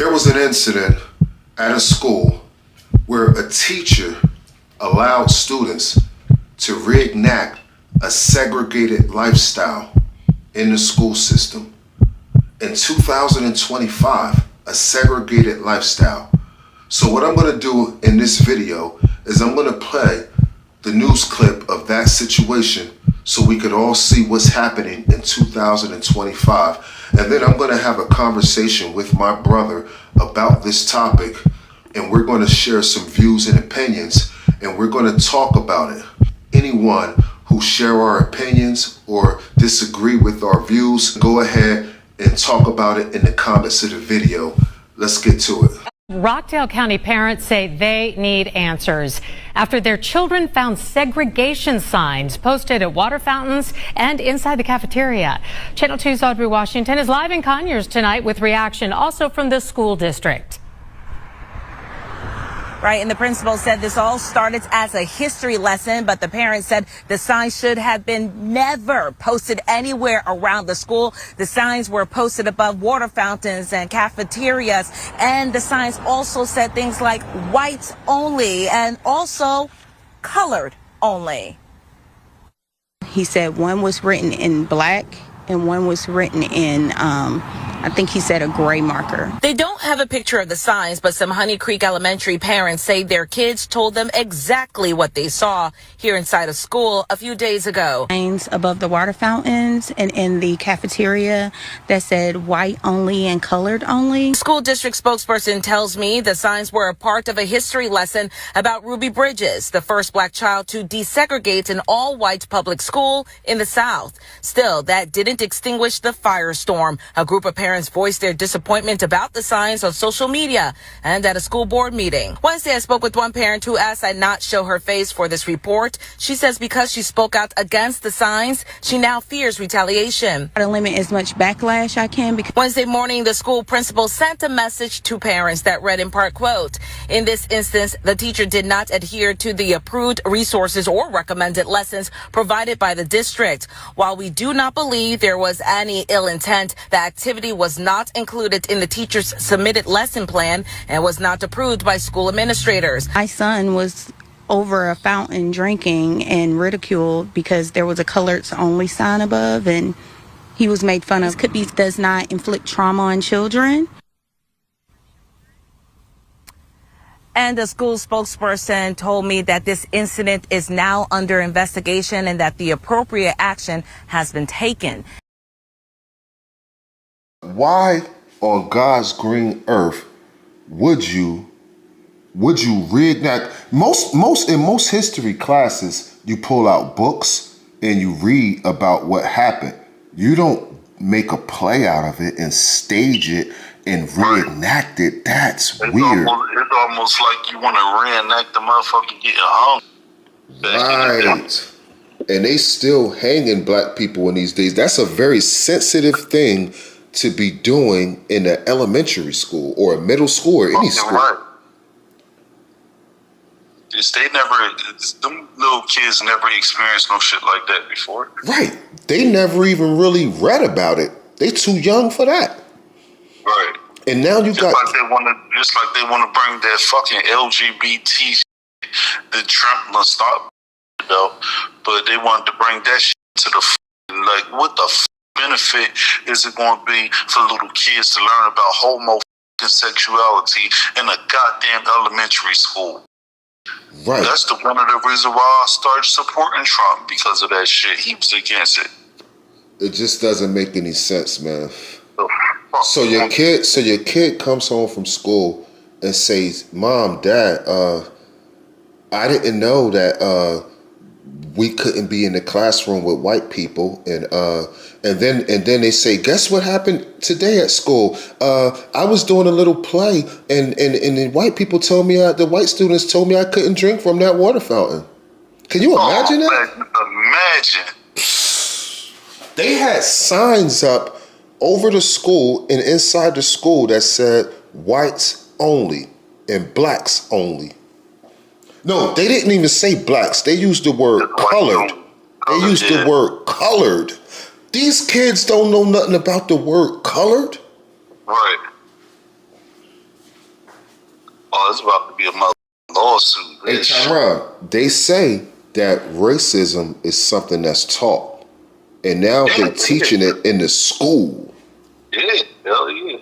There was an incident at a school where a teacher allowed students to reenact a segregated lifestyle in the school system. In 2025, a segregated lifestyle. So what I'm going to do in this video is I'm going to play the news clip of that situation so we could all see what's happening in 2025. And then I'm going to have a conversation with my brother about this topic, and we're going to share some views and opinions, and we're going to talk about it. Anyone who share our opinions or disagree with our views, go ahead and talk about it in the comments of the video. Let's get to it. Rockdale County parents say they need answers after their children found segregation signs posted at water fountains and inside the cafeteria. Channel 2's Audrey Washington is live in Conyers tonight with reaction also from the school district. Right, and the principal said this all started as a history lesson, but the parents said the signs should have been never posted anywhere around the school. The signs were posted above water fountains and cafeterias, and the signs also said things like whites only and also colored only. He said one was written in black and one was written in, I think he said a gray marker. They don't have a picture of the signs, but some Honey Creek Elementary parents say their kids told them exactly what they saw here inside a school a few days ago. Signs above the water fountains and in the cafeteria that said white only and colored only. School district spokesperson tells me the signs were a part of a history lesson about Ruby Bridges, the first black child to desegregate an all-white public school in the South. Still, that didn't extinguish the firestorm. A group of parents voiced their disappointment about the signs on social media and at a school board meeting. Wednesday, I spoke with one parent who asked I not show her face for this report. She says because she spoke out against the signs, she now fears retaliation. I try to limit as much backlash I can. Because Wednesday morning, the school principal sent a message to parents that read in part, quote, "In this instance, the teacher did not adhere to the approved resources or recommended lessons provided by the district. While we do not believe there was any ill intent, the activity was not included in the teacher's submitted lesson plan and was not approved by school administrators." my son was over a fountain drinking and ridiculed because there was a coloreds only sign above, and he was made fun of. Could be does not inflict trauma on children. And the school spokesperson told me that this incident is now under investigation and that the appropriate action has been taken. Why on God's green earth would you reenact? In most history classes, you pull out books and you read about what happened. You don't make a play out of it and stage it and reenact it. That's weird. It's almost like you want to reenact the motherfucker getting hung. Right. And they still hanging black people in these days. That's a very sensitive thing to be doing in an elementary school or a middle school or any school. Right. Them little kids never experienced no shit like that before. Right. They never even really read about it. They too young for that. Right. And now you just got like they want to bring that fucking LGBT shit, the Trump must stop though, but they wanted to bring that shit to the like what the benefit is it going to be for little kids to learn about homosexuality in a goddamn elementary school? right. That's one of the reasons why I started supporting Trump, because of that shit. He was against it. It just doesn't make any sense, man. So your kid comes home from school and says, "Mom, Dad, I didn't know that we couldn't be in the classroom with white people," and then they say, "Guess what happened today at school? I was doing a little play, and the white people told me, the white students told me I couldn't drink from that water fountain." Can you imagine that? Imagine. They had signs up over the school and inside the school that said whites only and blacks only. No, they didn't even say blacks. They used the word colored. They used the word colored. These kids don't know nothing about the word colored. Right. Oh, it's about to be a mother lawsuit. Hey, Tyron, they say that racism is something that's taught, and now Yeah, they're teaching it in the school. Yeah, hell yeah.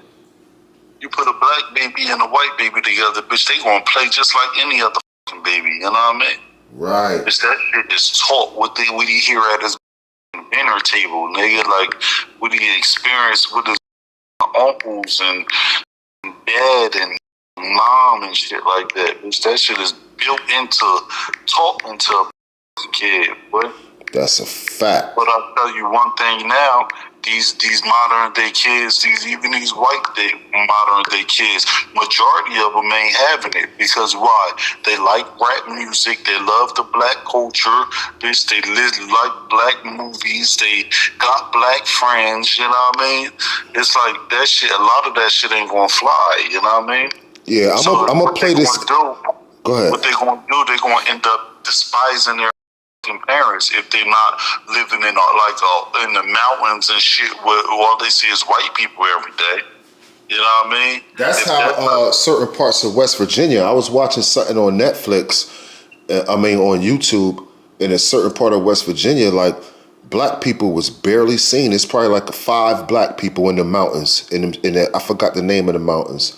You put a black baby and a white baby together, bitch, they gonna play just like any other fucking baby. You know what I mean? Right. Bitch, that shit is taught. What do you hear at his dinner table, nigga? Like, what do you experience with his uncles and dad and mom and shit like that? Bitch, that shit is built into talking to a kid, boy. That's a fact. But I'll tell you one thing now, these modern day kids, even these white modern day kids, majority of them ain't having it. Because why? They like rap music, they love the black culture, bitch, they like black movies, they got black friends, you know what I mean? It's like that shit, a lot of that shit ain't gonna fly, you know what I mean? Yeah, I'm gonna play this. Go ahead. What they gonna do, they gonna end up despising their parents if they're not living in in the mountains and shit where all they see is white people every day. You know what I mean? That's how certain parts of West Virginia. I was watching something on Netflix. On YouTube, in a certain part of West Virginia, like black people was barely seen. It's probably like 5 black people in the mountains. I forgot the name of the mountains,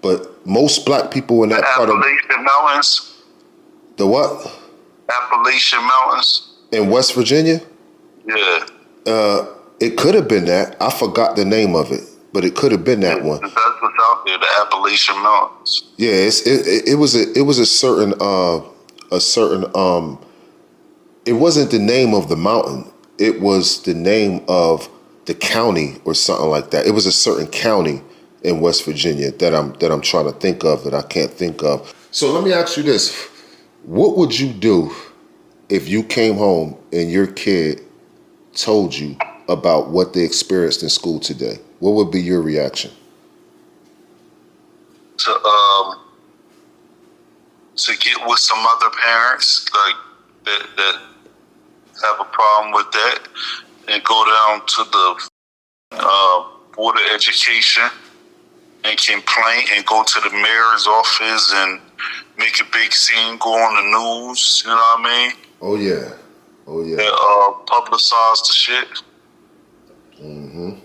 but most black people in that part of Appalachian Mountains. The what? Appalachian Mountains In West Virginia? Yeah. It could have been that. I forgot the name of it, but it could have been that one. That's what's out there, the Appalachian Mountains. Yeah, it was a certain it wasn't the name of the mountain. It was the name of the county or something like that. It was a certain county in West Virginia that I'm trying to think of that I can't think of. So let me ask you this. What would you do if you came home and your kid told you about what they experienced in school today? What would be your reaction? To get with some other parents like that have a problem with that, and go down to the Board of Education and complain, and go to the mayor's office and make a big scene, go on the news, you know what I mean? Oh yeah. And, publicize the shit. Mm-hmm.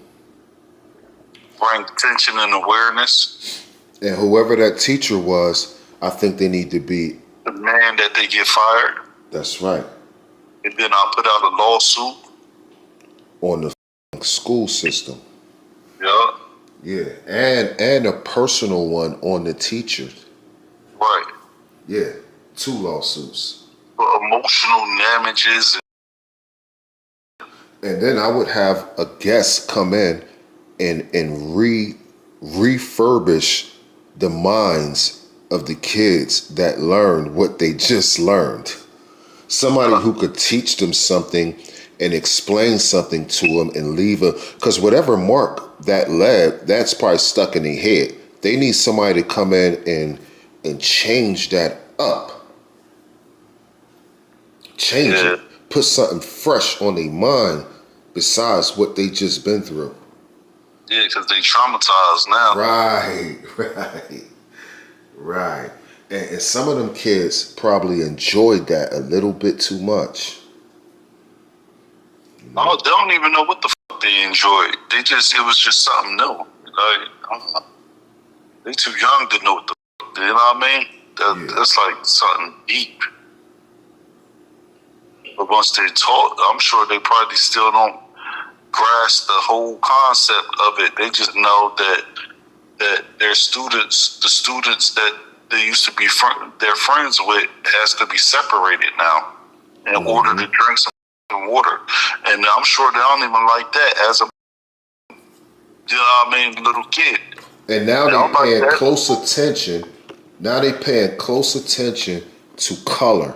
Bring attention and awareness. And whoever that teacher was, I think they need to be demand that they get fired. That's right. And then I'll put out a lawsuit on the school system. Yeah. Yeah, and a personal one on the teachers. Right. Yeah, 2 lawsuits. For emotional damages. And then I would have a guest come in and refurbish the minds of the kids that learned what they just learned. Somebody who could teach them something and explain something to them and leave because whatever mark that led, that's probably stuck in their head. They need somebody to come in and change that up. Change it. Put something fresh on their mind besides what they just been through. Yeah, because they traumatized now. Right. And some of them kids probably enjoyed that a little bit too much. Oh, they don't even know what the fuck they enjoyed. It was just something new. Like, they too young to know what the fuck, you know what I mean? That's like something deep. But once they're taught, I'm sure they probably still don't grasp the whole concept of it. They just know that their students, the students that they used to be their friends with, has to be separated now in order to drink some water. And I'm sure they don't even like that as a, you know what I mean, little kid. And now they're paying close attention. Now they paying close attention to color.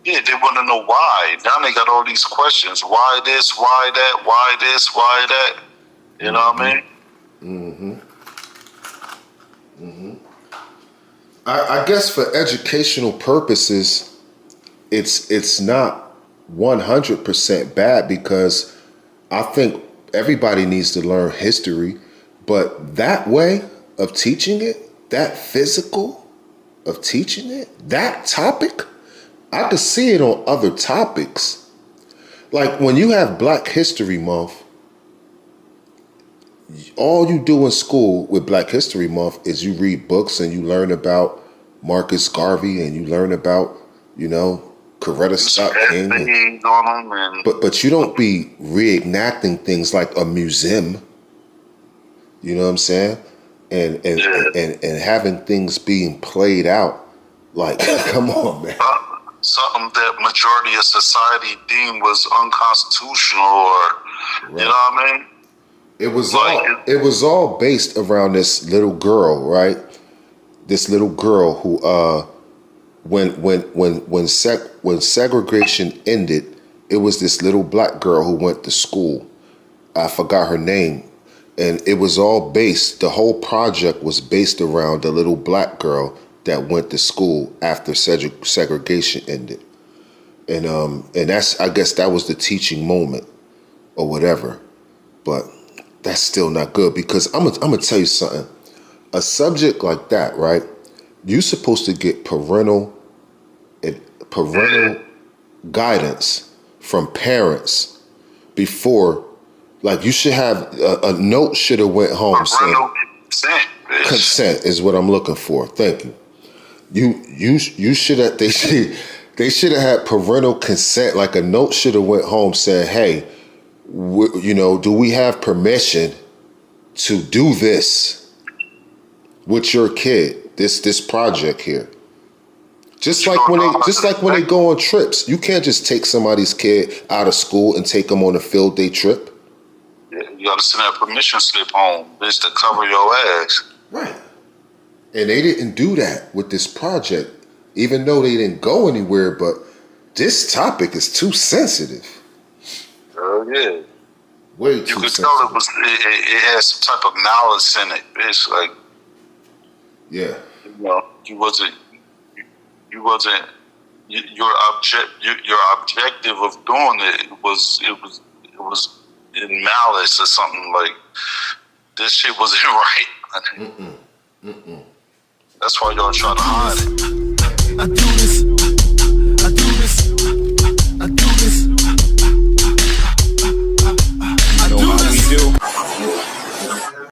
Yeah, they want to know why. Now they got all these questions. Why this? Why that? Why this? Why that? You know what I mean? I guess for educational purposes, it's not 100% bad because I think everybody needs to learn history, but that way of teaching it, that physical of teaching it, that topic, I could see it on other topics. Like when you have Black History Month, all you do in school with Black History Month is you read books and you learn about Marcus Garvey and you learn about, Coretta Scott King. But you don't be reenacting things like a museum. You know what I'm saying? And having things being played out. Like, come on, man. Something that majority of society deemed was unconstitutional, or you know what I mean? It was all based around this little girl, right? This little girl who when segregation ended, it was this little Black girl who went to school. I forgot her name. And it was all based, the whole project was based around the little Black girl that went to school after segregation ended. And that's, I guess that was the teaching moment or whatever. But that's still not good, because I'm gonna tell you something. A subject like that, right? You're supposed to get parental guidance from parents before. Like, you should have a note should have went home saying consent is what I'm looking for. Thank you. You should have they should have had parental consent. Like a note should have went home saying, hey, do we have permission to do this with your kid? This project here. Just like when they go on trips, you can't just take somebody's kid out of school and take them on a field day trip. Yeah, you gotta send that permission slip home, bitch, to cover your ass. Right. And they didn't do that with this project, even though they didn't go anywhere. But this topic is too sensitive. Yeah. Way too sensitive. You could tell it had some type of malice in it, bitch. Like, yeah. You wasn't. Your objective of doing it was in malice or something. Like, this shit wasn't right. That's why y'all try to hide it. I do this